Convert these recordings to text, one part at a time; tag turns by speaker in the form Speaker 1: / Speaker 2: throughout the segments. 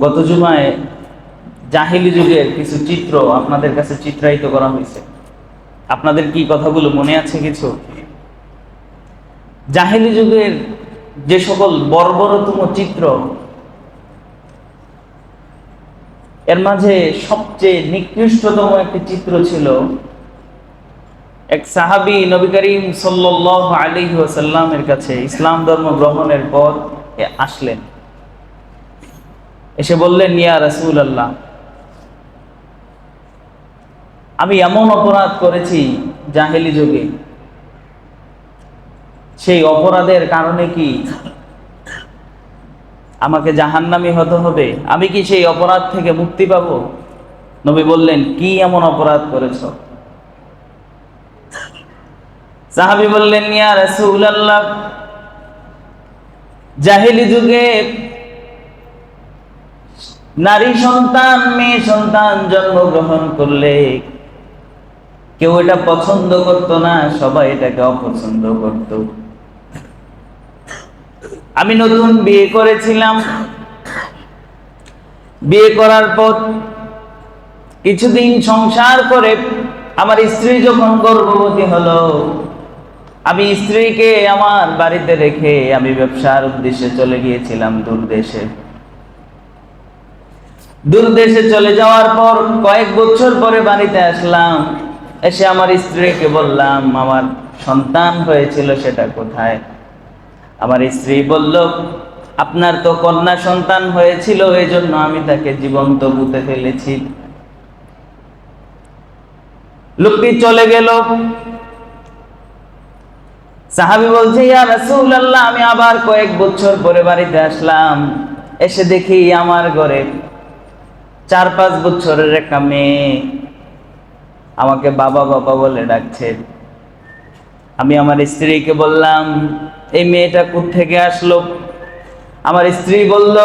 Speaker 1: গত জুমায় জাহিলি যুগের কিছু চিত্র আপনাদের কাছে চিত্রায়িত করা হয়েছে। আপনাদের কি কথাগুলো মনে আছে কিছু? জাহিলি যুগের যে সকল বর্বরতম চিত্র, এর মাঝে সবচেয়ে নিকৃষ্টতম একটি চিত্র ছিল এক সাহাবী নবী করিম সাল্লাল্লাহু আলাইহি ওয়াসাল্লামের কাছে ইসলাম ধর্ম গ্রহণের পর আসলেন। এসে বললেন, ইয়া রাসূলুল্লাহ, আমি এমন অপরাধ করেছি জাহেলি যুগে, সেই অপরাধের কারণে কি আমাকে জাহান্নামী হতে হবে? আমি কি সেই অপরাধ থেকে মুক্তি পাবো? নবী বললেন, কি এমন অপরাধ করেছ? সাহাবী বললেন, ইয়া রাসূলুল্লাহ, জাহেলি যুগে নারী সন্তান, মেয়ে সন্তান জন্মগ্রহণ করলে কেউ এটা পছন্দ করত না, সবাই এটাকে অপছন্দ করত। আমি নতুন বিয়ে করেছিলাম, বিয়ে করার পর কিছুদিন সংসার করে আমার স্ত্রী যখন গর্ভবতী হলো, আমি স্ত্রীকে আমার বাড়িতে রেখে আমি ব্যবসার উদ্দেশ্যে চলে গিয়েছিলাম দূরদেশে চলে যাওয়ার পর কয়েক বছর পরে বাড়িতে আসলাম। এসে আমার স্ত্রীকে বললাম, আমার সন্তান হয়েছিল, সেটা কোথায়? আমার স্ত্রী বলল, আপনার তো কন্যা সন্তান হয়েছিল, এই জন্য আমি তাকে জীবন্ত পুঁতে ফেলেছি। লোকটি চলে গেল। সাহাবী বলছে, ইয়া রাসূলুল্লাহ, আমি আবার কয়েক বছর পরে বাড়িতে আসলাম। এসে দেখি আমার ঘরে 4-5 বছরের একটা মেয়ে আমাকে বাবা বাবা বলে ডাকছে। আমি আমার স্ত্রীকে বললাম, এই মেয়েটা কোত্থেকে আসলো? আমার স্ত্রী বলল,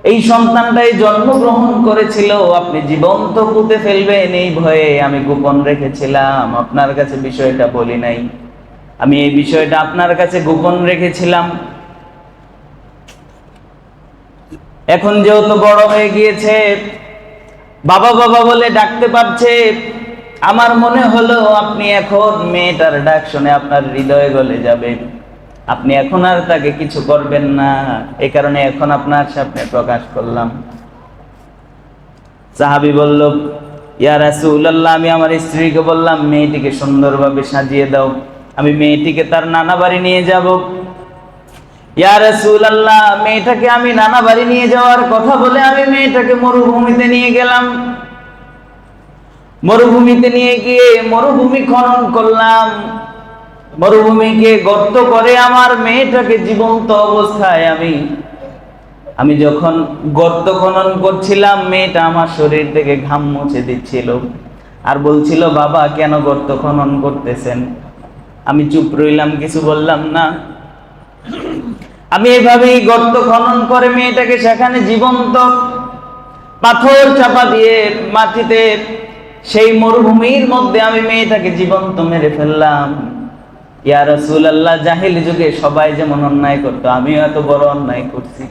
Speaker 1: এই সন্তানটাই জন্মগ্রহণ করেছিল, আপনি জীবন্ত পুঁতে ফেলবেন এই ভয়ে আমি গোপন রেখেছিলাম, আপনার কাছে বিষয়টা বলি নাই। আমি এই বিষয়টা আপনার কাছে গোপন রেখেছিলাম। এখন যেহেতু বড় হয়ে গিয়েছে, বাবা বাবা বলে ডাকতে পারছে, আমার মনে হলো আপনি এখন মেয়েটার ডাক শুনে আপনার হৃদয় গলে যাবে, আপনি এখন আর তাকে কিছু করবেন না, এই কারণে এখন আপনার সামনে প্রকাশ করলাম। সাহাবী বলল, ইয়া রাসূলুল্লাহ, আমি আমার স্ত্রীকে বললাম, মেয়েটিকে সুন্দরভাবে সাজিয়ে দাও, আমি মেয়েটিকে তার নানা বাড়ি নিয়ে যাব। ইয়া রাসূলুল্লাহ, মেয়েটাকে আমি নানা বাড়ি নিয়ে যাওয়ার কথা বলে আমি মেয়েটাকে মরুভূমিতে নিয়ে গেলাম। মরুভূমিতে নিয়ে গিয়ে মরুভূমি খনন করলাম, মরুভূমিকে গর্ত করে আমার মেয়েটাকে জীবন্ত অবস্থায় আমি যখন গর্ত খনন করছিলাম, মেয়েটা আমার শরীর থেকে ঘাম মুছে দিচ্ছিল আর বলছিল, বাবা কেন গর্ত খনন করতেছেন? আমি চুপ রইলাম, কিছু বললাম না। আমি এভাবেই গর্ত খনন করে মেয়েটাকে সেখানে জীবন্ত পাথর চাপা দিয়ে মাটিতে সেই মরুভূমির মধ্যে আমি মেয়েটাকে জীবন্ত মেরে ফেললাম। ইয়া রাসূলুল্লাহ, জাহেলি যুগে সবাই যেমন অন্যায় করতো, আমিও এত বড় অন্যায় করছি।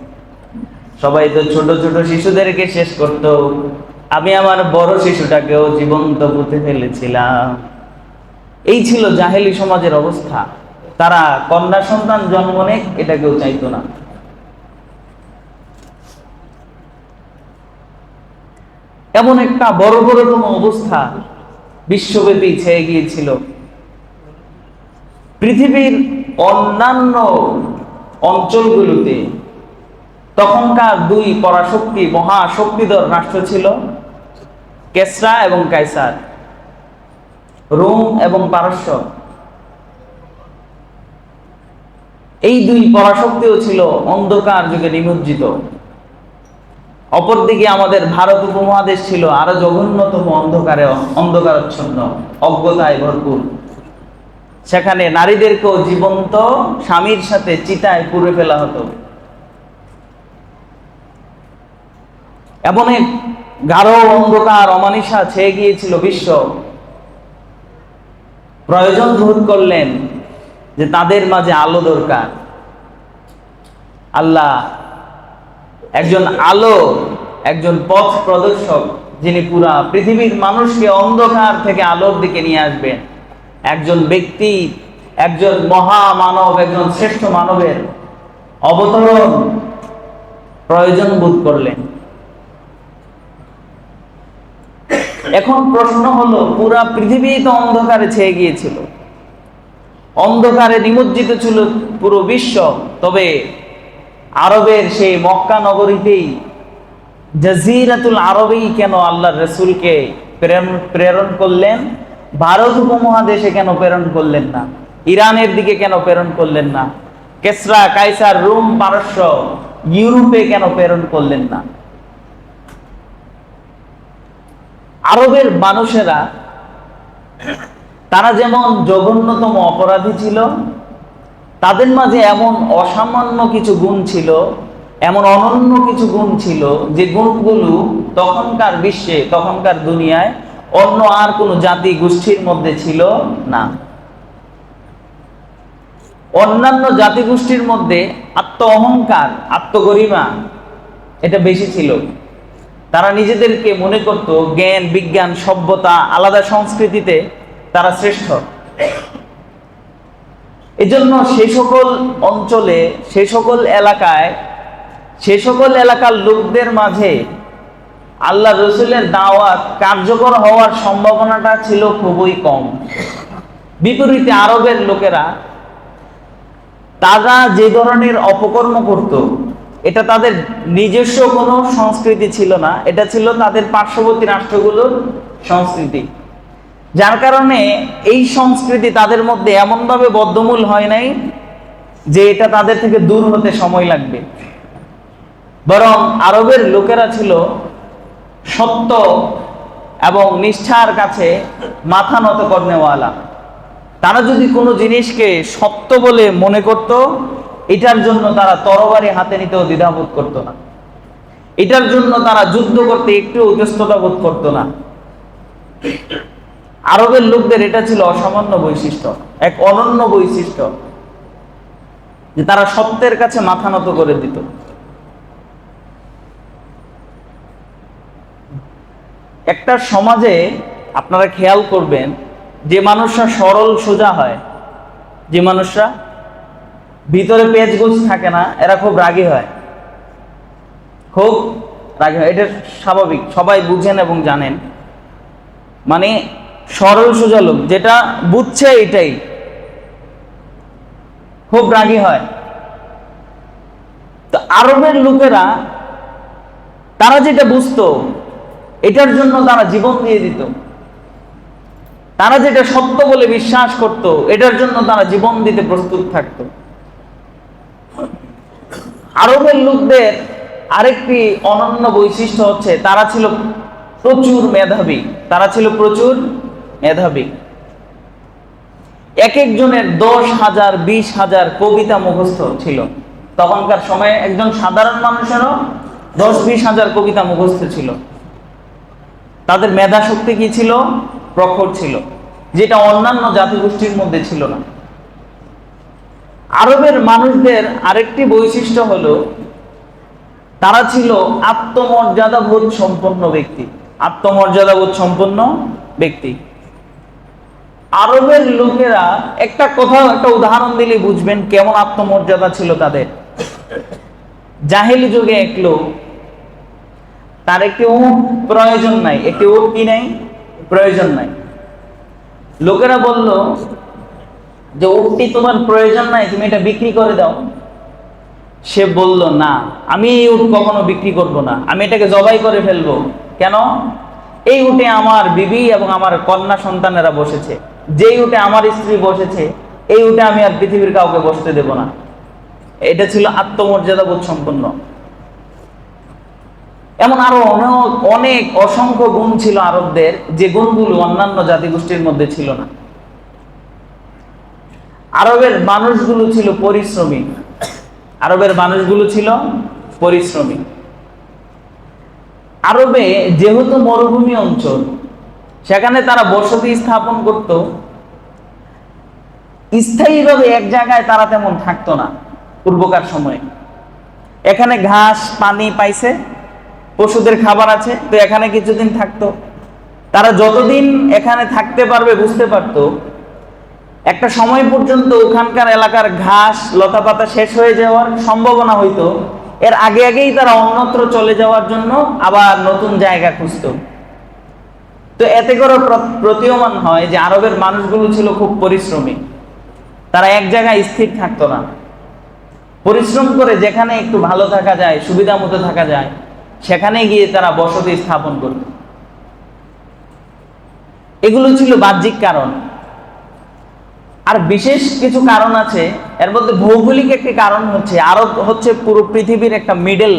Speaker 1: সবাই তো ছোট ছোট শিশুদেরকে শেষ করত, আমি আমার বড় শিশুটাকেও জীবন্ত পুঁতে ফেলেছিলাম। এই ছিল জাহেলি সমাজের অবস্থা। তারা কন্যা সন্তান জন্ম নেক এটা কেউ চাইতো না। এমন একটা বর্বরতম অবস্থা বিশ্বব্যাপী ছেয়ে গিয়েছিল। পৃথিবীর অন্যান্য অঞ্চলগুলোতে তখনকার 2 পরাশক্তি মহাশক্তিধর রাষ্ট্র ছিল, কেসরা এবং কায়সার, রোম এবং পারস্য। এই 2 পরাশক্তিও ছিল অন্ধকার যুগে নিমজ্জিত। অপরদিকে আমাদের ভারত উপমহাদেশ ছিল আরো জঘন্যতম অন্ধকারাচ্ছন্ন, অজ্ঞতায় ভরপুর। সেখানে নারীদেরকেও জীবন্ত স্বামীর সাথে চিতায় পুড়ে ফেলা হতো। এমন এক গাঢ় অন্ধকার অমানিসা ছেয়ে গিয়েছিল বিশ্ব। প্রয়োজন বোধ করলেন যে তাদের মাঝে আলো দরকার। আল্লাহ একজন আলো, একজন পথ প্রদর্শক, যিনি পুরা পৃথিবীর মানুষকে অন্ধকার থেকে আলোর দিকে নিয়ে আসবেন। একজন ব্যক্তি, একজন মহামানব, একজন শ্রেষ্ঠ মানবের অবতরণ প্রয়োজন বোধ করলেন। এখন প্রশ্ন হলো, পুরা পৃথিবী তো অন্ধকারে ছেয়ে গিয়েছিল, অন্ধকারে নিমজ্জিত ছিল পুরো বিশ্ব, তবে আরবের সেই মক্কা নগরীতেই, জাজিরাতুল আরবেই কেন আল্লাহর রাসূলকে প্রেরণ করলেন? ভারত উপমহাদেশে কেন প্রেরণ করলেন না? ইরানের দিকে কেন প্রেরণ করলেন না? কেসরা, কাইসার, রোম, পারস্য, ইউরোপে কেন প্রেরণ করলেন না? আরবের মানুষেরা, তারা যেমন জঘন্যতম অপরাধী ছিল, তাদের মাঝে এমন অসামান্য কিছু গুণ ছিল, এমন অনন্য কিছু গুণ ছিল, যে গুণগুলো তখনকার বিশ্বে, তখনকার দুনিয়ায় অন্য আর কোনো জাতি গোষ্ঠীর মধ্যে ছিল না। অন্যান্য জাতিগোষ্ঠীর মধ্যে আত্ম অহংকার, আত্মগরিমা এটা বেশি ছিল। তারা নিজেদেরকে মনে করত জ্ঞান, বিজ্ঞান, সভ্যতা, আলাদা সংস্কৃতিতে তারা শ্রেষ্ঠ। এজন্য সেই সকল অঞ্চলে, সেই সকল এলাকায়, সেই সকল এলাকার লোকদের মাঝে আল্লাহ রসুলের দাওয়াত কার্যকর হওয়ার সম্ভাবনাটা ছিল খুবই কম। বিপরীতে আরবের লোকেরা, তারা যে ধরনের অপকর্ম করত, এটা তাদের নিজস্ব কোনো সংস্কৃতি ছিল না, এটা ছিল তাদের পার্শ্ববর্তী রাষ্ট্রগুলোর সংস্কৃতি। যার কারণে এই সংস্কৃতি তাদের মধ্যে এমনভাবে বদ্ধমূল হয় নাই যে এটা তাদের থেকে দূর হতে সময় লাগবে। বরং আরবের লোকেরা ছিল সত্য এবং নিষ্ঠার কাছে মাথা নত করনেওয়ালা। তারা যদি কোনো জিনিসকে সত্য বলে মনে করত, এটার জন্য তারা তরবারি হাতে নিতেও দ্বিধাবোধ করত না, এটার জন্য তারা যুদ্ধ করতে একটু ইতস্ততা বোধ করত না। আরবের লোকদের এটা ছিল অসামান্য বৈশিষ্ট্য, এক অনন্য বৈশিষ্ট্য, যে তারা সত্যের কাছে মাথা নত করে দিত। একটা সমাজে আপনারা খেয়াল করবেন, যে মানুষরা সরল সোজা হয়, যে মানুষরা ভিতরে পেঁচগোছ থাকে না, এরা খুব রাগী হয়, খুব রাগী হয়। এটা স্বাভাবিক, সবাই বুঝেন এবং জানেন। মানে সরল সোজা লোক যেটা বুঝছে এটাই খুব রাগী হয়। তো আরবের লোকেরা, তারা যেটা বুঝতো এটার জন্য তারা জীবন দিয়ে দিত, তারা যেটা সত্য বলে বিশ্বাস করত এটার জন্য তারা জীবন দিতে প্রস্তুত থাকত। আরবের লোকদের আরেকটি অনন্য বৈশিষ্ট্য হচ্ছে, তারা ছিল প্রচুর মেধাবী। তারা ছিল প্রচুর মেধাবী। এক একজনের 10,000 20,000 কবিতা মুখস্থ ছিল। তখনকার সময়ে একজন সাধারণ মানুষেরও 10-20,000 কবিতা মুখস্থ ছিল। তাদের মেধা শক্তি কি ছিল? প্রখর ছিল, যেটা অন্যান্য জাতিগোষ্ঠীর মধ্যে ছিল না। আরবের মানুষদের আরেকটি বৈশিষ্ট্য হলো, তারা ছিল আত্মমর্যাদাবোধ সম্পন্ন ব্যক্তি। আত্মমর্যাদাবোধ সম্পন্ন ব্যক্তি। আরবের লোকেরা, একটা উদাহরণ দিলে বুঝবেন কেমন আত্মমর্যাদা ছিল তাদের। জাহেলি যুগে এক লোক, তার একটি উট প্রয়োজন নাই, একটি উট কি নাই? প্রয়োজন নাই। লোকেরা বলল যে উটটি তোমার প্রয়োজন নাই, তুমি এটা বিক্রি করে দাও। সে বলল, না, আমি এই উট কখনো বিক্রি করব না, আমি এটাকে জবাই করে ফেলবো। কেন? এই উটে আমার বিবি এবং আমার কন্যা সন্তানেরা বসেছে, যেই উটে আমার স্ত্রী বসেছে, এই উটে আমি আর পৃথিবীর কাউকে বসতে দেব না। এটা ছিল আত্মমর্যাদাবোধ সম্পন্ন। এমন আরো অনেক অসংখ্য গুণ ছিল আরবদের, যে গুণগুলো অন্যান্য জাতিগোষ্ঠীর মধ্যে ছিল না। আরবের মানুষগুলো ছিল পরিশ্রমী। আরবের মানুষগুলো ছিল পরিশ্রমী। আরবে যেহেতু মরুভূমি অঞ্চল, সেখানে তারা বসতি স্থাপন করত, স্থায়ীভাবে এক জায়গায় তারা তেমন থাকতো না পূর্বকার সময়ে। এখানে ঘাস পানি পাইছে, পশুদের খাবার আছে, তো এখানে কিছুদিন থাকতো। তারা যতদিন এখানে থাকতে পারবে বুঝতে পারতো, একটা সময় পর্যন্ত ওখানকার এলাকার ঘাস লতাপাতা শেষ হয়ে যাওয়ার সম্ভাবনা হইতো, এর আগে আগেই তারা অন্যত্র চলে যাওয়ার জন্য আবার নতুন জায়গা খুঁজত। তো এতে করে প্রতীয়মান হয় যে আরবের মানুষগুলো ছিল খুব পরিশ্রমী। তারা এক জায়গায় স্থির থাকতো না, পরিশ্রম করে যেখানে একটু ভালো থাকা যায়, সুবিধা মতো থাকা যায়, সেখানে গিয়ে তারা বসতি স্থাপন করত। এগুলো ছিল বাহ্যিক কারণ। আর বিশেষ কিছু কারণ আছে, এর মধ্যে ভৌগোলিক একটি কারণ হচ্ছে আরব হচ্ছে পুরো পৃথিবীর একটা মিডল,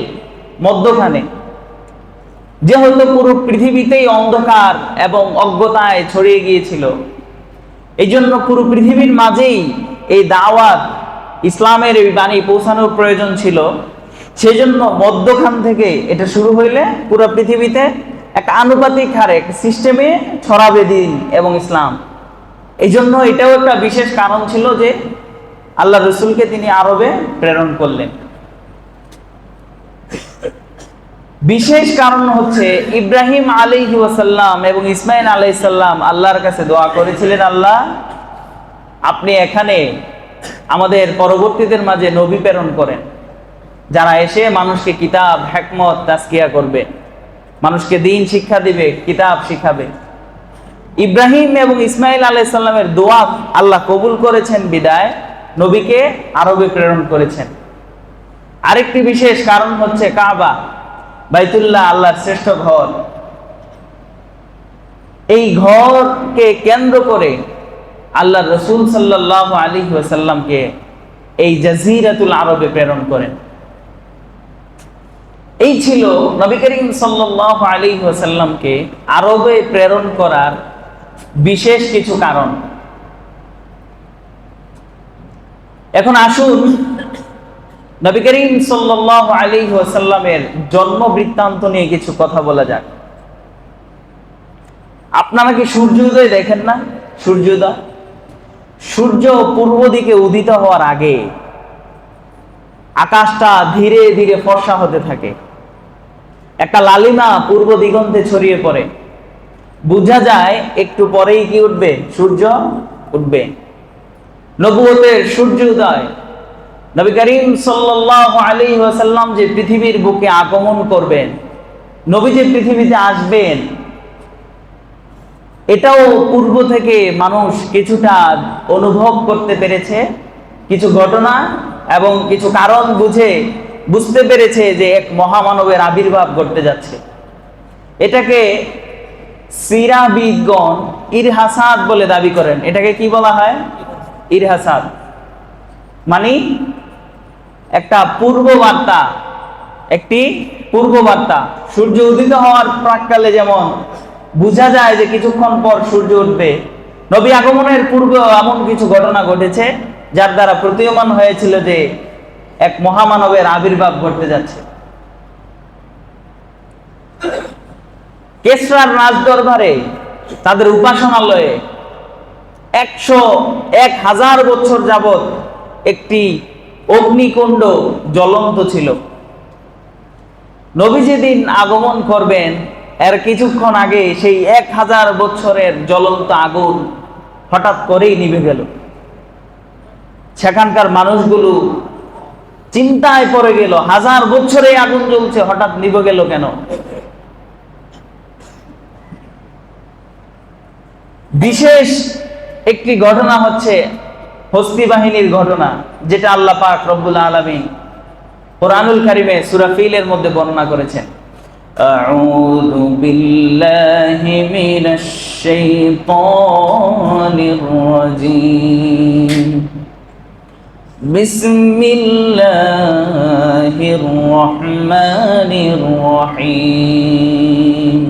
Speaker 1: মধ্যখানে, যেহেতু পুরো পৃথিবীতেই অন্ধকার এবং অজ্ঞতায় ছড়িয়ে গিয়েছিল, এই জন্য পুরো পৃথিবীর মাঝেই এই দাওয়াত ইসলামের এই বাণী পৌঁছানোর প্রয়োজন ছিল। সেই জন্য মধ্যখান থেকে এটা শুরু হইলে পুরো পৃথিবীতে একটা আনুপাতিক হারে একটা সিস্টেমে ছড়াবে দিন এবং ইসলাম। এই জন্য এটাও একটা বিশেষ কারণ ছিল যে আল্লাহ রসুলকে তিনি আরবে প্রেরণ করলেন। বিশেষ কারণ হচ্ছে ইব্রাহিম আলাইহি ওয়াসাল্লাম এবং ইসমাইল আলাইহিস সালাম আল্লাহর কাছে দোয়া করেছিলেন, আল্লাহ আপনি এখানে আমাদের পরবর্তীদের মাঝে নবী প্রেরণ করেন, যারা এসে মানুষকে কিতাব, হিকমত, তাজকিয়া করবে, মানুষকে দ্বীন শিক্ষা দিবে, কিতাব শিখাবে। ইব্রাহিম এবং ইসমাইল আলাইহিস সালামের দোয়া আল্লাহ কবুল করেছেন বিদায় নবীকে আরবে প্রেরণ করেছেন। আরেকটি বিশেষ কারণ হচ্ছে কাবা, বাইতুল্লাহ, আল্লাহর শ্রেষ্ঠ ঘর। এই ঘরকে কেন্দ্র করে আল্লাহ রসুল সাল্লাল্লাহু আলাইহি ওয়াসাল্লামকে এই জাজিরাতুল আরবে প্রেরণ করেন। এই ছিল নবী করিম সাল্লাল্লাহু আলাইহি ওয়াসাল্লামকে আরবে প্রেরণ করার বিশেষ কিছু কারণ। এখন আসুন নবী করিম সাল্লাল্লাহু আলাইহি ওয়াসাল্লামের জন্ম বৃত্তান্ত নিয়ে কিছু কথা বলা যাক। আপনারা কি সূর্যোদয় দেখেন না? সূর্যোদয়, সূর্য পূর্ব দিকে উদিত হওয়ার আগে আকাশটা ধীরে ধীরে ফর্সা হতে থাকে, একটা লালিমা পূর্ব দিগন্তে ছড়িয়ে পড়ে, বোঝা যায় একটু পরেই কি উঠবে? সূর্য উঠবে। নবুয়তের সূর্যোদয়, নবী করিম সাল্লাল্লাহু আলাইহি ওয়াসাল্লাম যে পৃথিবীর বুকে আগমন করবেন, নবী যে পৃথিবীতে আসবেন, এটাও পূর্ব থেকে মানুষ কিছুটা অনুভব করতে পেরেছে। কিছু ঘটনা এবং কিছু কারণ বুঝতে পেরেছে যে এক মহামানবের আবির্ভাব ঘটতে যাচ্ছে। এটাকে সিরাবিদগণ ইরহাসাদ বলে দাবি করেন। এটাকে কি বলা হয়? ইরহাসাদ, মানে একটা পূর্ববার্তা, একটি পূর্ববার্তা। সূর্য উদিত হওয়ার প্রাক্কালে যেমন বোঝা যায় যে কিছুক্ষণ পর সূর্য উঠবে, নবী আগমনের পূর্বে এমন কিছু ঘটনা ঘটেছে যার দ্বারা প্রতীয়মান হয়েছিল যে এক মহামানবের আবির্ভাব ঘটতে যাচ্ছে। কেসরার রাজদরবারে, তাদের উপাসনালয়ে 1000 বছর যাবত একটি অগ্নিকুণ্ড জ্বলন্ত ছিল। নবী যেদিন আগমন করবেন এর কিছুক্ষণ আগে সেই 1000 বছরের জ্বলন্ত আগুন হঠাৎ করেই নিভে গেল। সেখানকার মানুষগুলো চিন্তায় পড়ে গেল, 1000 বছরে আগুন জ্বলছে, হঠাৎ নিভে গেল কেন? বিশেষ একটি ঘটনা হচ্ছে হস্তি বাহিনীর ঘটনা, যেটা আল্লাহ পাক রব্বুল আলামিন কোরআনুল কারীমে সূরা ফিলের মধ্যে বর্ণনা করেছেন। আউযু বিল্লাহি মিনাশ শাইতানির রাজীম। বিসমিল্লাহির রহমানির রহিম।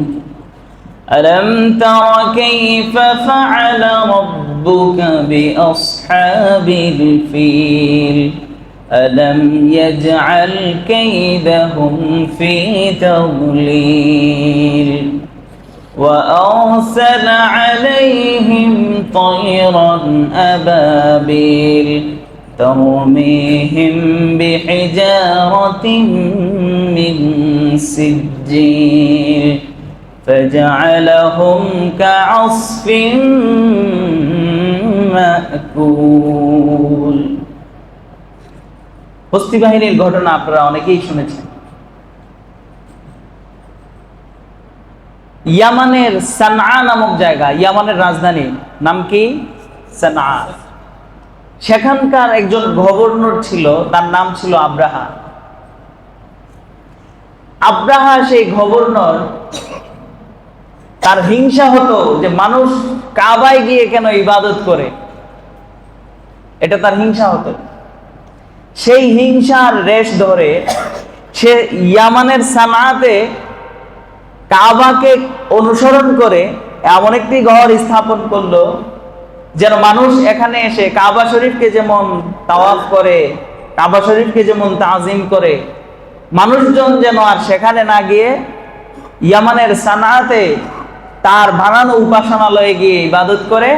Speaker 1: ألم تر كيف فعل ربك بأصحاب الفيل ألم يجعل كيدهم في تضليل وأرسل عليهم طيرا أبابيل ترميهم بحجارة من سجيل فجعلهم كعصف مأكول। হস্তি বাহিনীর ঘটনা আপনারা অনেকেই শুনেছেন। ইয়ামানের সানআ নামক জায়গা, ইয়ামানের রাজধানী নাম কি? সানআ। সেখানকার একজন গভর্নর ছিল, তার নাম ছিল আব্রাহা। আব্রাহা সেই গভর্নর, তার হিংসা হতো যে মানুষ কাবায় গিয়ে কেন ইবাদত করে, এটা তার হিংসা হতো। সেই হিংসার রেশ ধরে সে ইয়ামানের সানআতে কাবাকে অনুসরণ করে এমন একটি ঘর স্থাপন করলো যেন মানুষ এখানে এসে কাবা শরীফকে যেমন তাওয়াফ করে, কাবা শরীফকে যেমন তাজিম করে, মানুষজন যেন আর সেখানে না গিয়ে ইয়ামানের সানআতে তার বানানো উপাসনালয়ে গিয়ে ইবাদত করে,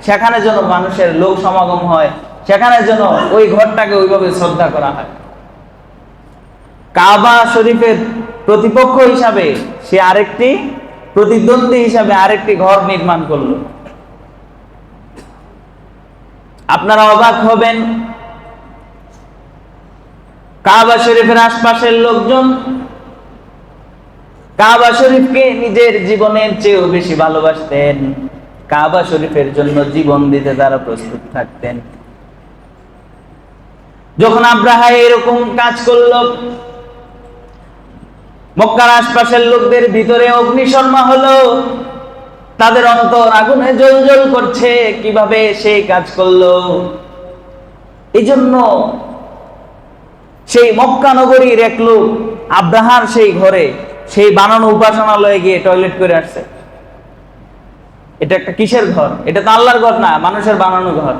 Speaker 1: সেখানে যেন মানুষের লোক সমাগম হয়, সেখানে যেন ওই ঘরটাকে ওইভাবে শ্রদ্ধা করা হয়। কাবা শরীফের প্রতিপক্ষ হিসাবে সে আরেকটি, প্রতিদ্বন্দ্বী হিসাবে আরেকটি ঘর নির্মাণ করলো। আপনারা অবাক হবেন, কাবা শরীফের আশপাশের লোকজন কাবা শরীফকে নিজের জীবনের চেয়েও বেশি ভালোবাসতেন, কাবা শরীফের জন্য জীবন দিতে তারা প্রস্তুত থাকতেন। যখন আব্রাহা এরকম কাজ করলো, মক্কার আশপাশের লোকদের ভিতরে অগ্নিশর্মা হলো, তাদের অন্তর আগুনে জ্বলজ্বল করছে, কিভাবে সেই কাজ করলো। এই জন্য সেই মক্কা নগরীর এক লোক আব্রাহার সেই ঘরে, সেই বানানো উপাসনালয়ে গিয়ে টয়লেট করে আসছে। এটা একটা কিসের ঘর? এটা তো আল্লাহর ঘর না, মানুষের বানানো ঘর।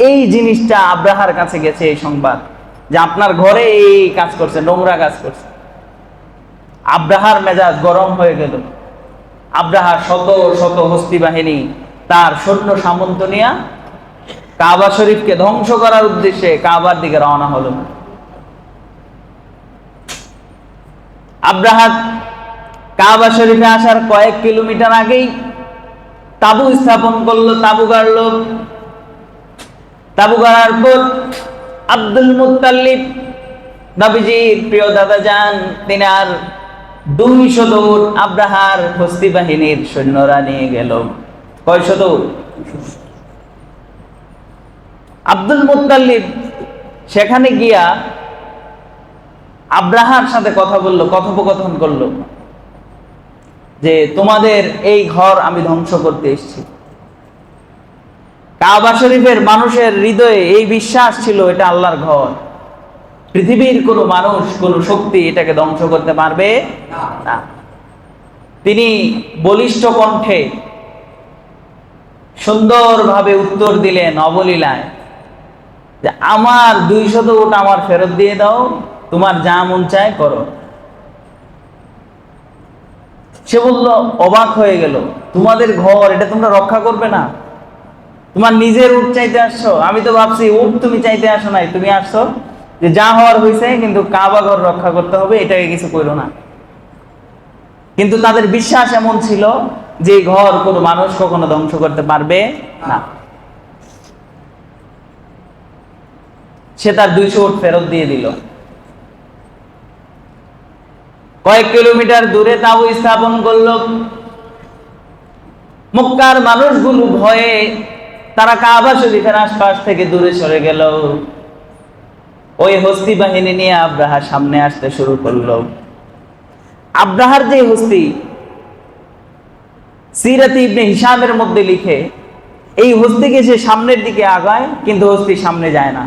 Speaker 1: এই জিনিসটা আব্রাহার কাছে গেছে, এই সংবাদ যে আপনার ঘরে এই কাজ করছে, নোংরা কাজ করছে। আব্রাহার মেজাজ গরম হয়ে গেল। আব্রাহা শত শত হস্তি বাহিনী, তার সৈন্য সামন্ত নিয়ে কাবা শরীফকে ধ্বংস করার উদ্দেশ্যে কাবার দিকে রওনা হলো। আব্রাহা কাবা শরীফে আসার কয়েক কিলোমিটার আগেই তাবু স্থাপন করলো, তাবু গাড়লো। তাবু গাড়ার পর আব্দুল মুত্তালিব, নবীজির প্রিয় দাদা যান, তিনি আর 200 উট আব্রাহার হস্তি বাহিনীর সৈন্যরা নিয়ে গেল। কয়শত? আব্দুল মুত্তালিব সেখানে গিয়া আব্রাহার সাথে কথা বলল, কথোপকথন করলো যে তোমাদের এই ঘর আমি ধ্বংস করতে এসেছি। কাবা শরীফের মানুষের হৃদয়ে এই বিশ্বাস ছিল এটা আল্লাহর ঘর, পৃথিবীর কোনো মানুষ, কোনো শক্তি এটাকে ধ্বংস করতে পারবে না। তিনি বলিষ্ঠ কণ্ঠে সুন্দরভাবে উত্তর দিলেন অবলীলায় যে আমার 200 উট আমার ফেরত দিয়ে দাও, তোমার যা মন চায় করো। সে বলল, অবাক হয়ে গেল, তোমাদের ঘর এটা তোমরা রক্ষা করবে না? তোমার নিজের উট চাইতে আসছো? আমি তো ভাবছি উট তুমি চাইতে আসো নাই, তুমি আসছো যে যা হওয়ার হয়েছে, কিন্তু কাবা ঘর রক্ষা করতে হবে, এটাকে কিছু করো না। কিন্তু তাদের বিশ্বাস এমন ছিল যে ঘর কোনো মানুষ কখনো ধ্বংস করতে পারবে না। সে তার 200 উট ফেরত দিয়ে দিল। কয়েক কিলোমিটার দূরে তাবু স্থাপন করলো। মক্কার মানুষগুলো ভয়ে তারা কাবা শরীফের আশপাশ থেকে দূরে সরে গেল। ওই হস্তি বাহিনী নিয়ে আব্রাহা সামনে আসতে শুরু করলো। আব্রাহার যে হস্তি, সিরাতে ইবনে হিশামের মধ্যে লিখে, এই হস্তিকে সে সামনের দিকে আগায়, কিন্তু হস্তি সামনে যায় না।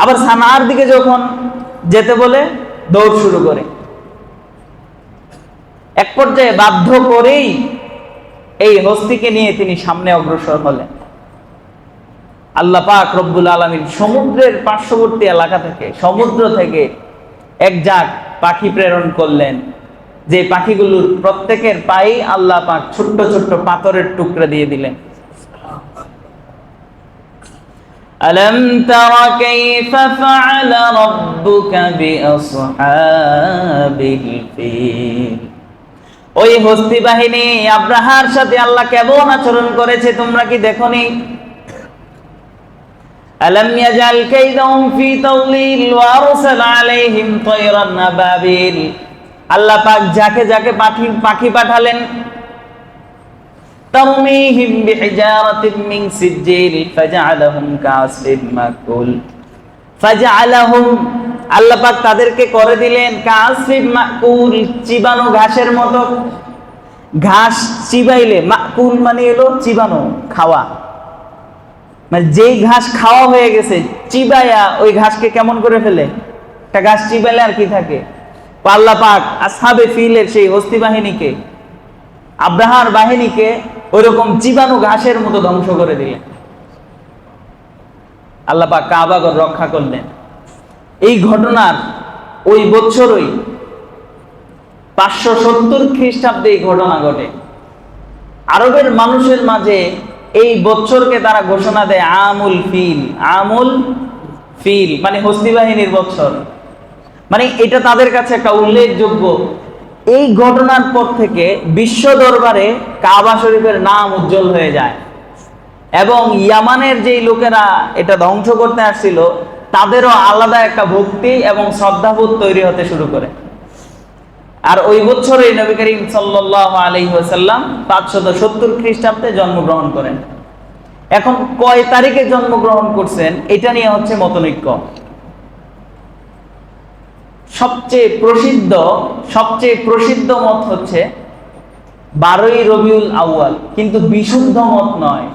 Speaker 1: আবার সানার দিকে যখন যেতে বলে দৌড় শুরু করে। এক পর্যায়ে বাধ্য করেই এই হস্তিকে নিয়ে তিনি সামনে অগ্রসর হলেন। আল্লাহ পাক রব্বুল আলামিন সমুদ্রের পার্শ্ববর্তী এলাকা থেকে, সমুদ্র থেকে এক জাক পাখি প্রেরণ করলেন, যে পাখিগুলোর প্রত্যেকের পায়ে আল্লাহ পাক ছোট্ট ছোট্ট পাথরের টুকরা দিয়ে দিলেন। আলাম তারা কাইফা ফাআলা রাব্বুকা বিআসহাবিল ফিল। ওই হস্তি বাহিনী আব্রাহার সাথে আল্লাহ কেমন আচরণ করেছে তোমরা কি দেখোনি? আলাম ইয়াজাল কাইদাহুম ফি তাওলিল ওয়া আরসালা আলাইহিম তায়রান আবাবিল। আল্লাহ পাক যাকে যাকে পাখি পাঠালেন, তারমিহিম বিহিজারাতিন মিন সিজিল ফাজআলাহুম কাআসফিন মাকুল। ফাজআলাহুম, আল্লাহ পাক তাদেরকে করে দিলেন কাআসফিন মাকুল, চিবানো ঘাসের মতো। ঘাস চিবাইলে, মাকুল মানে হলো চিবানো, খাওয়া, মানে যেই ঘাস খাওয়া হয়ে গেছে চিবাইয়া ওই ঘাসকে কেমন করে ফেলে? একটা ঘাস চিবাইলে আর কি থাকে? আল্লাহ পাক আসহাবে ফিলের সেই হস্তি বাহিনীকে, আব্রাহার বাহিনীকে ওইরকম চিবানো ঘাসের মতো ধ্বংস করে দিলেন। আল্লাহ পাক কাবাগর রক্ষা করলেন। এই ঘটনার ওই বছরই 570 খ্রিস্টাব্দে এই ঘটনা ঘটে। আরবের মানুষের মাঝে এই বছরকে তারা ঘোষণা দেয় আমুল ফিল। আমুল ফিল মানে হস্তি বাহিনীর বছর, মানে এটা তাদের কাছে একটা উল্লেখযোগ্য। এই ঘটনার পর থেকে বিশ্ব দরবারে কাবা শরীফের নাম উজ্জ্বল হয়ে যায় এবং ইয়ামানের যেই লোকেরা এটা ধ্বংস করতে আসছিল তাদেরও আলাদা একটা ভক্তি এবং শ্রদ্ধাবোধ তৈরি হতে শুরু করে। আর ওই বছরই নবী করিম সাল্লাল্লাহু আলাইহি ওয়াসাল্লাম 570 খ্রিস্টাব্দে জন্মগ্রহণ করেন। এখন কয় তারিখে জন্মগ্রহণ করছেন এটা নিয়ে হচ্ছে মতনৈক্য। সবচেয়ে প্রসিদ্ধ মত হচ্ছে 12ই রবিউল আউয়াল, কিন্তু বিশুদ্ধ মত নয়।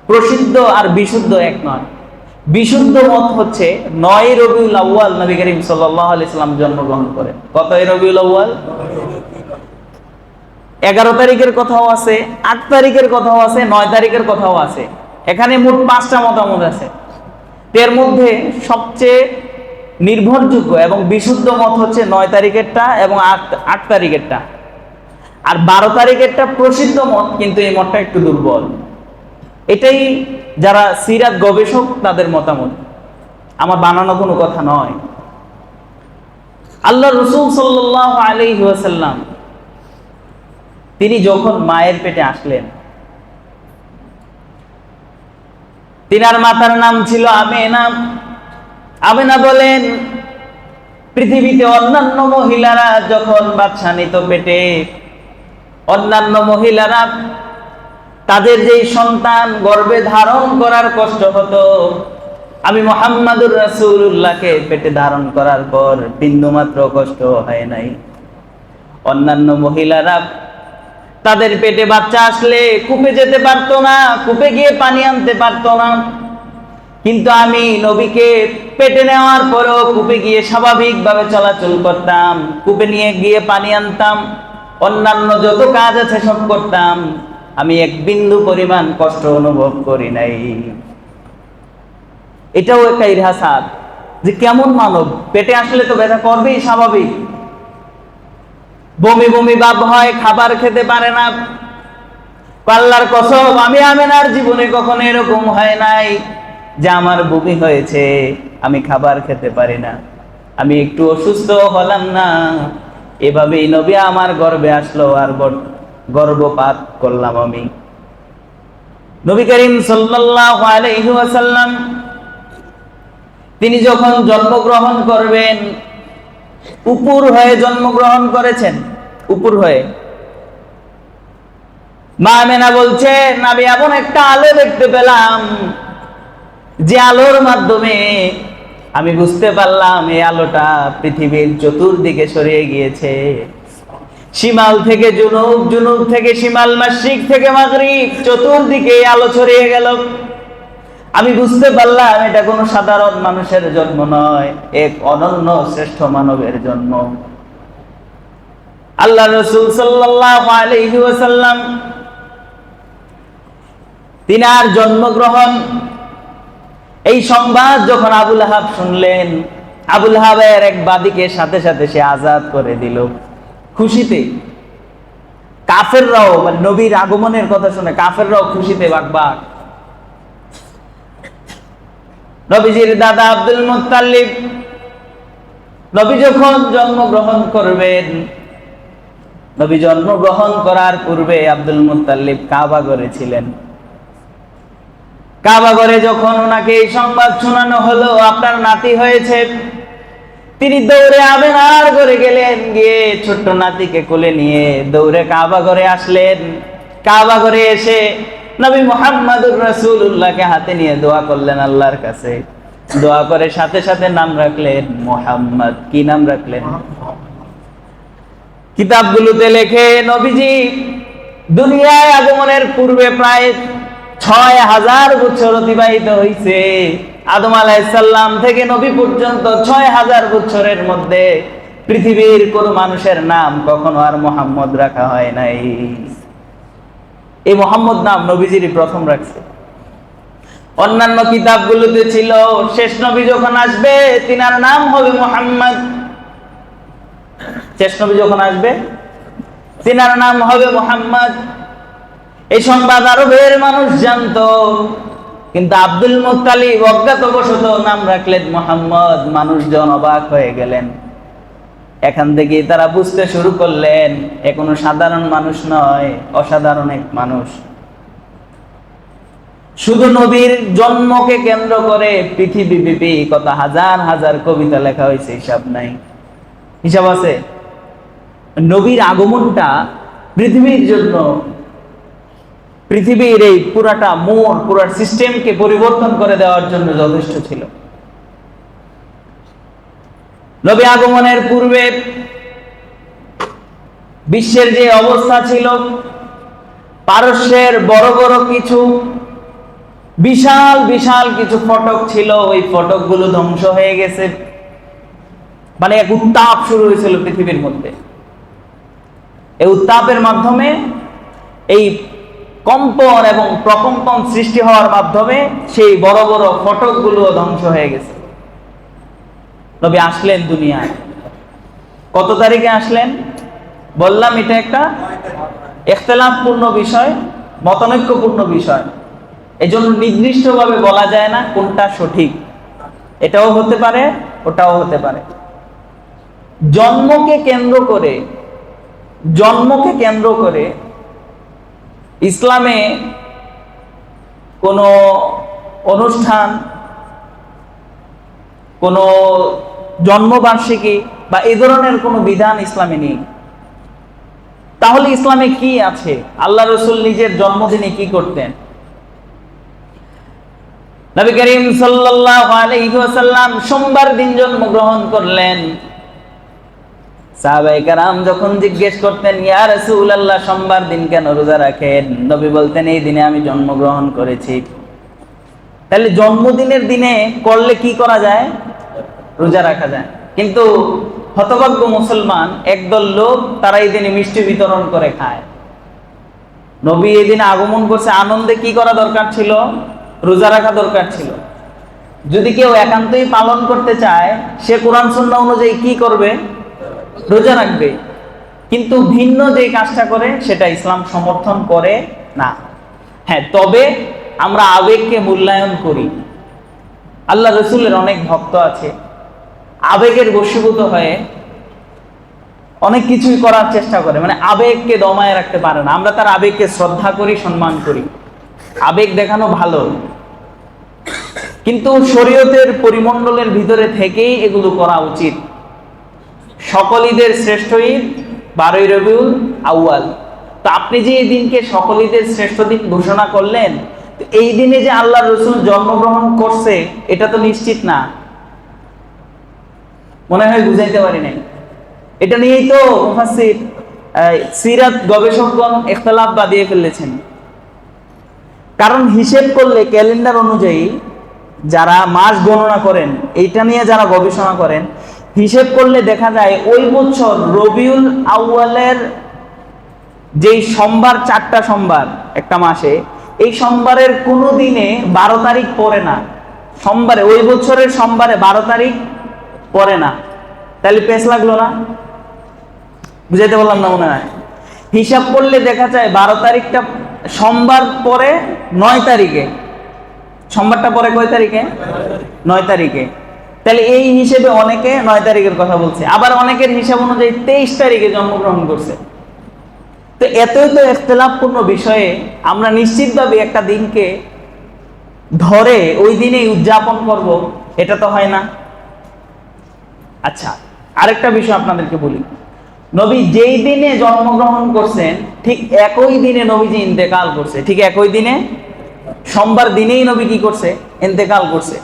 Speaker 1: প্রসিদ্ধ আর বিশুদ্ধ এক নয়। বিশুদ্ধ মত হচ্ছে 9ই রবিউল আউয়াল নবী করিম সাল্লাল্লাহু আলাইহি সাল্লাম জন্মগ্রহণ করেন। কতই রবিউল আউয়াল? 11 তারিখের কথাও আছে, 8 তারিখের কথাও আছে, 9 তারিখের কথাও আছে। এখানে মোট 5টা মতামত আছে। এর মধ্যে সবচেয়ে নির্ভরযোগ্য এবং বিশুদ্ধ মত হচ্ছে 9 তারিখেরটা এবং 8 তারিখেরটা। আর 12 তারিখেরটা প্রসিদ্ধ মত, কিন্তু এই মতটা একটু দুর্বল। এটাই যারা সিরাত গবেষক তাদের মতামত, আমার বানানো কোনো কথা নয়। আল্লাহ রাসূল সাল্লাল্লাহু আলাইহি ওয়াসাল্লাম তিনি যখন মায়ের পেটে আসলেন, তিনার মাতার নাম ছিল আমেনা। আমেনা বলেন, পৃথিবীতে অন্যান্য মহিলারা যখন বাচ্চা নিত পেটে, অন্যান্য মহিলারা তাদের যেই সন্তান গর্ভে ধারণ করার কষ্ট হতো, আমি মুহাম্মাদুর রাসূলুল্লাহকে পেটে ধারণ করার পর বিন্দুমাত্র কষ্ট হয় নাই। অন্যান্য মহিলারা তাদের পেটে বাচ্চা আসলে কূপে যেতে পারতো না, কূপে গিয়ে পানি আনতে পারতো না, কিন্তু আমি নবীকে পেটে নেওয়ার পরেও কূপে গিয়ে স্বাভাবিকভাবে চলাচল করতাম, কূপে নিয়ে গিয়ে পানি আনতাম, অন্যান্য যত কাজ আছে সব করতাম, আমি এক বিন্দু পরিমাণ কষ্ট অনুভব করি নাই। এটাও একটা ইরহাসাত যে কেমন মানব, পেটে আসলে তো ব্যথা করবেই স্বাভাবিক, বমি বমি ভাব হয়, খাবার খেতে পারে না। আল্লাহর কসম, আমি আমেনার জীবনে কখনো এরকম হয় নাই যে আমার বমি হয়েছে, আমি খাবার খেতে পারি না, আমি একটু অসুস্থ হলাম না, এভাবেই নবী আমার গর্ভে আসলো আর গর্ভপাত করলাম আমি। নবী করিম সাল্লাল্লাহু আলাইহি ওয়াসাল্লাম তিনি যখন জন্মগ্রহণ করবেন, উপর হয়ে জন্মগ্রহণ করেছেন, উপর হয়ে। মা আমেনা বলছেন, আমি এমন একটা আলো দেখতে পেলাম যে আলোর মাধ্যমে আমি বুঝতে পারলাম এই আলোটা পৃথিবীর চতুর্দিকে ছড়িয়ে গিয়েছে। শিমাল থেকে জুনুব, জুনুব থেকে শিমাল, মাশরিক থেকে মাগরিব, চতুর্দিকে আলো ছড়িয়ে গেল। আমি বুঝতে পারলাম এটা কোনো সাধারণ মানুষের জন্ম নয়, এক অনন্য শ্রেষ্ঠ মানবের জন্ম। আল্লাহ রাসূল সাল্লাল্লাহু আলাইহি ওয়াসাল্লাম তিনার জন্মগ্রহণ এই সংবাদ যখন আবুল আহাব শুনলেন, আবুল আহাবের এক বাদীকে সাথে সাথে সে আজাদ করে দিল খুশিতে। কাফেররাও, মানে নবীর আগমনের কথা শুনে কাফেররাও খুশিতে বাকবাক। নবীজির দাদা আব্দুল মুত্তালিব নবী যখন জন্মগ্রহণ করবেন, নবী জন্মগ্রহণ করার পূর্বে আব্দুল মুত্তালিব কাবা ঘরে ছিলেন। কাবা ঘরে যখন ওনাকে এই সংবাদ শোনানো হলো আপনার নাতি হয়েছে, তিনি দৌড়ে আমেনার ঘরে গেলেন, গিয়ে ছোট্ট নাতিকে কোলে নিয়ে দৌড়ে কাবা ঘরে আসলেন। কাবা ঘরে এসে নবী মুহাম্মদুর রাসূলুল্লাহকে হাতে নিয়ে দোয়া করলেন আল্লাহর কাছে। দোয়া করে সাথে সাথে নাম রাখলেন মুহাম্মদ। কি নাম রাখলেন? কিতাবগুলোতে লেখে নবীজি দুনিয়ায় আগমনের পূর্বে প্রায় ৬,০০০ বছর অতিবাহিত হয়েছে। আদম আলাইহিস সালাম থেকে নবী পর্যন্ত ৬,০০০ বছরের মধ্যে পৃথিবীর কোন মানুষের নাম কখনো আর মুহাম্মদ রাখা হয় নাই। এই মুহাম্মদ নাম নবীজিরই প্রথম রাখছে। অন্যান্য কিতাবগুলোতে ছিল শেষ নবী যখন আসবে তিনার নাম হবে মুহাম্মদ। শেষ নবী যখন আসবে তিনার নাম হবে মুহাম্মদ। এই সংবাদ আরবের মানুষ জানতো, কিন্তু আব্দুল মুত্তালিব অজ্ঞাতবশত নাম রাখলেন মুহাম্মদ। মানুষজন অবাক হয়ে গেলেন। এখান থেকে তারা বুঝতে শুরু করলেন এ কোনো সাধারণ মানুষ নয়, অসাধারণ এক মানুষ। শুধু নবীর জন্মকে কেন্দ্র করে পৃথিবীব্যাপী কত হাজার হাজার কবিতা লেখা হয়েছে, হিসাব নাই। হিসাব আছে? নবীর আগমনটা পৃথিবীর জন্য, পৃথিবীর এই পুরাটা পুরা সিস্টেমকে পরিবর্তন করে দেওয়ার জন্য যথেষ্ট ছিল। নবী আগমনের পূর্বে বিশ্বের যে অবস্থা ছিল, পারস্যের বড় বড় কিছু বিশাল বিশাল কিছু ফটক ছিল, ওই ফটকগুলো ধ্বংস হয়ে গেছে। মানে এক উত্তাপ শুরু হয়েছিল পৃথিবীর মধ্যে। এই উত্তাপের মাধ্যমে এই কম্পন এবং প্রকম্পন সৃষ্টি হওয়ার মাধ্যমে সেই বড় বড় ফটকগুলো ধ্বংস হয়ে গেছে। নবী আসলেন দুনিয়ায়। কত তারিখে আসলেন? বললাম এটা একটা ইখতিলাফপূর্ণ বিষয়, মতানৈক্যপূর্ণ বিষয়। এজন্য নির্দিষ্টভাবে বলা যায় না কোনটা সঠিক। এটাও হতে পারে, ওটাও হতে পারে। জন্মকে কেন্দ্র করে ইসলামে কোনো অনুষ্ঠান, কোনো জন্মবার্ষিকী বা এই ধরনের কোনো বিধান ইসলামে নেই। তাহলে ইসলামে কি আছে? আল্লাহ রাসূল নিজের জন্মদিনে কি করতেন? নবী করিম সাল্লাল্লাহু আলাইহি ওয়াসাল্লাম সোমবার দিন জন্মগ্রহণ করলেন। সাহাবায়ে কেরাম যখন জিজ্ঞেস করতেন, ইয়া রাসূলুল্লাহ সোমবার দিন কেন রোজা রাখেন? নবী বলতেন, এই দিনে আমি জন্মগ্রহণ করেছি। তাহলে জন্মদিনের দিনে করলে কি করা যায়? রোজা রাখা যায়। কিন্তু হতভাগ্য মুসলমান একদল লোক, তারা এই দিনে মিষ্টি বিতরণ করে খায়। নবী এই দিনে আগমন করছে, আনন্দে কি করা দরকার ছিল? রোজা রাখা দরকার ছিল। যদি কেউ একান্তই পালন করতে চায়, সে কোরআন সুন্নাহ অনুযায়ী কি করবে? রোজা রাখবে। কিন্তু ভিন্ন যে কাজটা করে সেটা ইসলাম সমর্থন করে না। হ্যাঁ, তবে আমরা আবেগকে মূল্যায়ন করি। আল্লাহ রাসূলের অনেক ভক্ত আছে, আবেগের বশীভূত হয়ে অনেক কিছুই করার চেষ্টা করে, মানে আবেগকে দমায় রাখতে পারে না। আমরা তার আবেগকে শ্রদ্ধা করি, সম্মান করি। আবেগ দেখানো ভালো, কিন্তু শরীয়তের পরিমণ্ডলের ভিতরে থেকেই এগুলো করা উচিত। সকল ঈদের শ্রেষ্ঠ ঈদ 12ই রবিউল আউয়াল। তো আপনি যে এই দিনকে সকল ঈদের শ্রেষ্ঠ দিন ঘোষণা করলেন, এই দিনে যে আল্লাহ রাসূল জন্মগ্রহণ করছে এটা তো নিশ্চিত না। মনে হয় বুঝাইতে পারি নাই। এটা নিয়েই তো মুফাসসির, সিরাত গবেষকগণ ইখতিলাফ বাঁধিয়ে ফেলেছেন। কারণ হিসেব করলে ক্যালেন্ডার অনুযায়ী যারা মাস গণনা করেন, এইটা নিয়ে যারা গবেষণা করেন, হিসেব করলে দেখা যায় ওই বছর রবিউল আউয়ালের যেই সোমবার, 4টা সোমবার একটা মাসে, এই সোমবারের কোনো দিনে 12 তারিখ পড়ে না। সোমবারে, ওই বছরের সোমবারে 12 তারিখ পড়ে না। তাহলে পেশ লাগলো না? বুঝাইতে বললাম না মনে হয়? হিসাব করলে দেখা যায় 12 তারিখটা সোমবার পরে 9 তারিখে, সোমবারটা পরে কয় তারিখে? 9 তারিখে। তাহলে এই হিসেবে অনেকে 9 তারিখের কথা বলছে, আবার অনেকের হিসাব অনুযায়ী 23 তারিখে জন্মগ্রহণ করছে। তো এতই তো ইখতিলাফপূর্ণ বিষয়ে আমরা নিশ্চিতভাবে একটা দিনকে ধরে ওই দিনেই উদযাপন করব, এটা তো হয় না। আচ্ছা, আরেকটা বিষয় আপনাদেরকে বলি, নবী যেই দিনে জন্মগ্রহণ করছেন ঠিক একই দিনে নবীজি ইন্তেকাল করছে। ঠিক একই দিনে, সোমবার দিনেই নবী কি করছে? ইন্তেকাল করছে।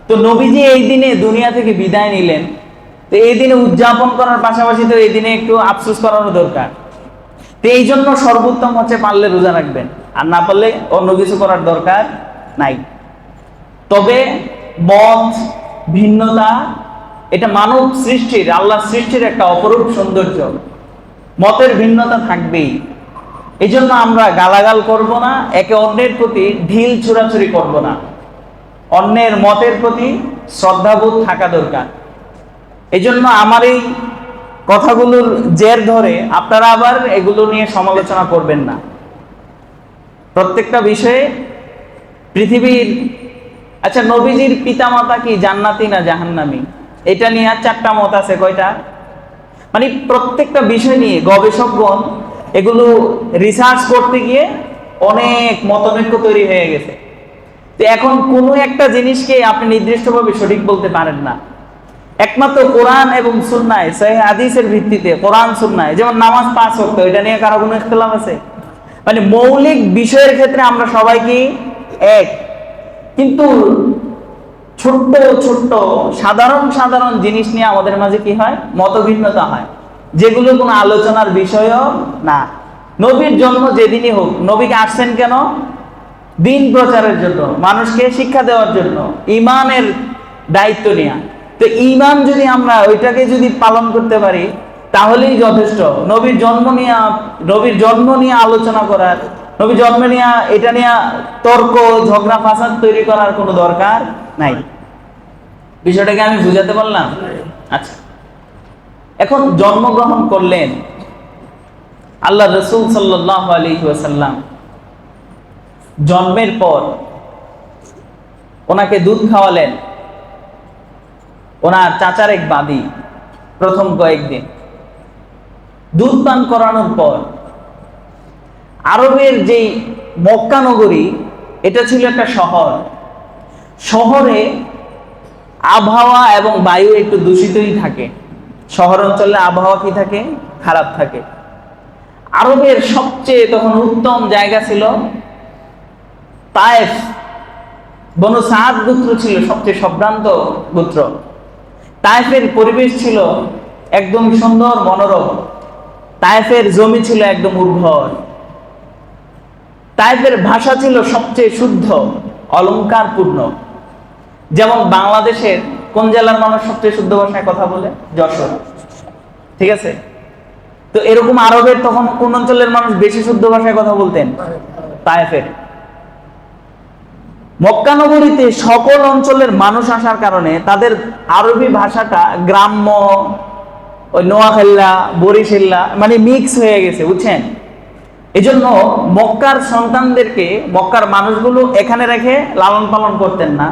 Speaker 1: তো নবীজি এই দিনে দুনিয়া থেকে বিদায় নিলেন, তো এই দিনে উদযাপন করার পাশাপাশি তো এই দিনে একটু আফসোস করানো দরকার। তো এই জন্য সর্বোত্তম হচ্ছে পারলে রোজা রাখবেন, আর না পারলে অন্য কিছু করার দরকার নাই। তবে মত ভিন্নতা এটা মানব সৃষ্টির, আল্লাহ সৃষ্টির একটা অপরূপ সৌন্দর্য। মতের ভিন্নতা থাকবেই, এই জন্য আমরা গালাগাল করব না, একে অন্যের প্রতি ঢিল ছুড়াছুড়ি করব না, অন্যের মতের প্রতি শ্রদ্ধাবোধ থাকা দরকার। এই জন্য আমার এই কথাগুলোর জের ধরে আপনারা আবার এগুলো নিয়ে সমালোচনা করবেন না। প্রত্যেকটা বিষয়ে পৃথিবীর, আচ্ছা নবীজির পিতামাতা কি জান্নাতি না জাহান্নামী, এটা নিয়ে 4টা মত আছে। কয়টা? মানে প্রত্যেকটা বিষয় নিয়ে গবেষকগণ এগুলো রিসার্চ করতে গিয়ে অনেক মতনৈক্য তৈরি হয়ে গেছে। তো এখন কোনো একটা জিনিসকে আপনি নির্দিষ্টভাবে সঠিক বলতে পারেন না। একমাত্র কোরআন এবং সুন্নাহ, সহিহ হাদিসের ভিত্তিতে, কোরআন সুন্নাহ, যেমন নামাজ 5 ওয়াক্ত, এটা নিয়ে কারো কোনো ইখতিলাফ আছে? মানে মৌলিক বিষয়ের ক্ষেত্রে আমরা সবাই কি এক, কিন্তু ছোট্ট ছোট্ট সাধারণ সাধারণ জিনিস নিয়ে আমাদের মাঝে কি হয়? মতভিন্নতা হয়, যেগুলো কোনো আলোচনার বিষয়ও না। নবীর জন্ম যেদিনই হোক, নবীকে আসছেন কেন? দিন প্রচারের জন্য, মানুষকে শিক্ষা দেওয়ার জন্য, ঈমানের দায়িত্ব নিয়ে। তো ঈমান যদি আমরা ওইটাকে যদি পালন করতে পারি তাহলেই যথেষ্ট। নবীর জন্ম নিয়ে আলোচনা করার, নবীর জন্ম নিয়ে এটা নিয়ে তর্ক ঝগড়া ফাসাদ তৈরি করার কোনো দরকার নাই। বিষয়টাকে আমি বুঝাতে পারলাম? আচ্ছা, এখন জন্মগ্রহণ করলেন আল্লাহ রাসূল সাল্লাল্লাহু আলাইহি ওয়াসাল্লাম। জন্মের পর ওনাকে দুধ খাওয়ালেন ওনার চাচার এক বাদী। প্রথম কয়েকদিন দুধ পান করানোর পর আরবের যেই মক্কা নগরী, এটা ছিল একটা শহর। শহরে আবহাওয়া এবং বায়ু একটু দূষিতই থাকে। শহর অঞ্চলে আবহাওয়া কি থাকে? খারাপ থাকে। আরবের সবচেয়ে তখন উত্তম জায়গা ছিল তায়েফ। বনু সাদ গোত্র ছিল সবচেয়ে সম্ভ্রান্ত গোত্র। তায়েফের পরিবেশ ছিল একদম সুন্দর মনোরম। তায়েফের জমি ছিল একদম উর্বর। তায়েফের ভাষা ছিল সবচেয়ে শুদ্ধ, অলংকারপূর্ণ। যেমন বাংলাদেশের কোন জেলার মানুষ সবচেয়ে শুদ্ধ ভাষায় কথা বলে? যশোর, ঠিক আছে? তো এরকম আরবের তখন কোন অঞ্চলের মানুষ বেশি শুদ্ধ ভাষায় কথা বলতেন? তায়েফের। মক্কা নগরীতে সকল অঞ্চলের মানুষ আসার কারণে তাদের আরবি ভাষাটা গ্রাম্য, ওই নোয়াখাল্লা, বরিশাল্লা, মানে মিক্স হয়ে গেছে, বুঝছেন? এই জন্য মক্কার সন্তানদেরকে, মক্কার মানুষগুলো এখানে রেখে লালন পালন করতেন না।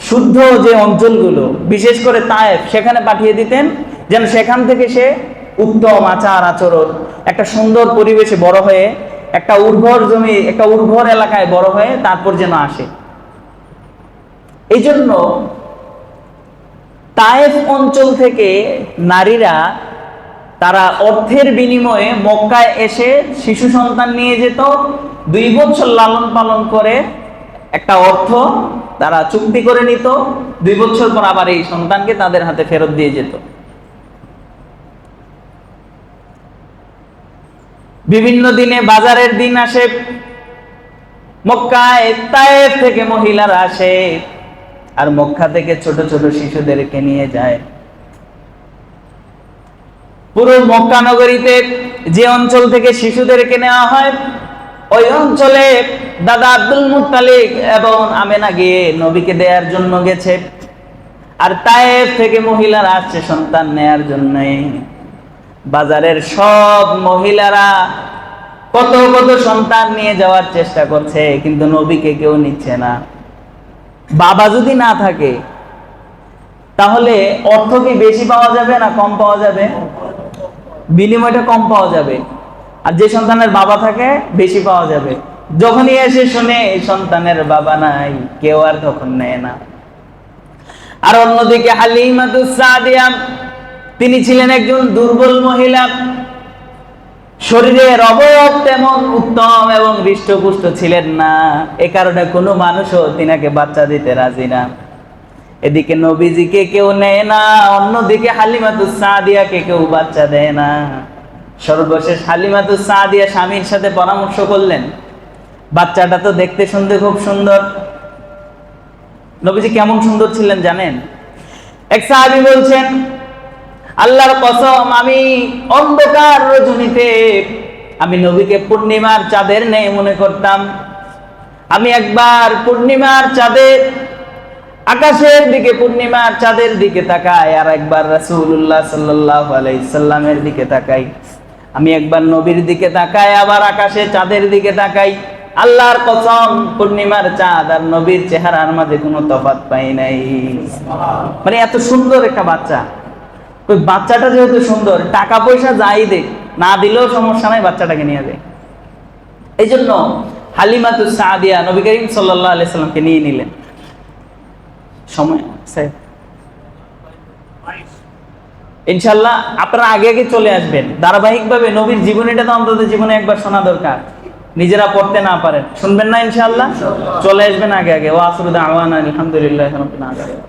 Speaker 1: শুদ্ধ যে অঞ্চলগুলো, বিশেষ করে তায়েফ, সেখানে পাঠিয়ে দিতেন, যেন সেখান থেকে সে উত্তম আচার আচরণ, একটা সুন্দর পরিবেশে বড় হয়ে, একটা উর্বর জমি, একটা উর্বর এলাকায় বড় হয়ে তারপর যেন আসে। এই জন্য তায়েফ অঞ্চল থেকে নারীরা তারা অর্থের বিনিময়ে মক্কায় এসে শিশু সন্তান নিয়ে যেত। 2 বছর লালন পালন করে একটা অর্থ তারা চুক্তি করে নিত। 2 বছর পর আবার এই সন্তানকে তাদের হাতে ফেরত দিয়ে যেত। বিভিন্ন দিনে বাজারের দিন আসে মক্কায়, তায়েফ থেকে মহিলারা আসে আর মক্কা থেকে ছোট ছোট শিশুদেরকে নিয়ে যায়। পুরো মক্কা নগরীতে যে অঞ্চল থেকে শিশুদেরকে নেওয়া হয়, ওই অঞ্চলে দাদা আব্দুল মুত্তালিব এবং আমেনা গিয়ে নবীকে দেওয়ার জন্য গেছে। আর তায়েফ থেকে মহিলারা আসছে সন্তান নেয়ার জন্য। বাজারের সব মহিলারা কত কত সন্তান নিয়ে যাওয়ার চেষ্টা করছে, কিন্তু নবীকে কেউ নিচ্ছে না। বাবা যদি না থাকে তাহলে অর্থ কি বেশি পাওয়া যাবে না কম পাওয়া যাবে? বিনিময়টা কম পাওয়া যাবে। আর যে সন্তানের বাবা থাকে বেশি পাওয়া যাবে। যখনই এসে শুনে এই সন্তানের বাবা নাই, কেউ আর তখন নেয় না। আর অন্যদিকে হালিমাতুস সাদিয়া, তিনি ছিলেন একজন দুর্বল মহিলা, শরীরের অবয়ব তেমন উত্তম এবং হৃষ্টপুষ্ট ছিলেন না। এ কারণে কোনো মানুষও তিনাকে বাচ্চা দিতে রাজি না। এদিকে নবীজিকে কেউ নেয় না, অন্যদিকে হালিমাতুস সাদিয়াকে কেউ বাচ্চা দেয় না। সর্বশেষ হালিমাতুস সাদিয়া স্বামীর সাথে পরামর্শ করলেন, বাচ্চাটা তো দেখতে শুনতে খুব সুন্দর। নবীজি কেমন সুন্দর ছিলেন জানেন? এক সাহাবী বলছেন, আল্লাহর কসম, আমি অন্ধকার রজনীতে আমি নবীকে পূর্ণিমার চাঁদের ন্যায় মনে করতাম। আমি একবার পূর্ণিমার চাঁদের আকাশের দিকে, পূর্ণিমার চাঁদের দিকে তাকাই, আর একবার রাসূলুল্লাহ সাল্লাল্লাহু আলাইহি সাল্লামের দিকে তাকাই। আমি একবার নবীর দিকে তাকাই, আবার আকাশে চাঁদের দিকে তাকাই। আল্লাহর কসম, পূর্ণিমার চাঁদ আর নবীর চেহারার মাঝে কোনো তফাৎ পাই নাই। মানে এত সুন্দর একটা বাচ্চা। ওই বাচ্চাটা যেহেতু সুন্দর, টাকা পয়সা যাই দেখ, না দিলেও সমস্যা নাই, বাচ্চাটাকে নিয়ে যায়। এই জন্য হালিমাতুস সাদিয়া নবী করিম সাল্লাল্লাহু আলাইহি সাল্লামকে নিয়ে নিলেন। সময় আছে ইনশাআল্লাহ, আপনারা আগে আগে চলে আসবেন ধারাবাহিকভাবে। নবীর জীবনীটা তো অন্তত জীবনে একবার শোনা দরকার। নিজেরা পড়তে না পারেন, শুনবেন না ইনশাআল্লাহ, চলে আসবেন আগে আগে। ওয়া আখিরু দাওয়ানা আলহামদুলিল্লাহি রাব্বিল আলামিন।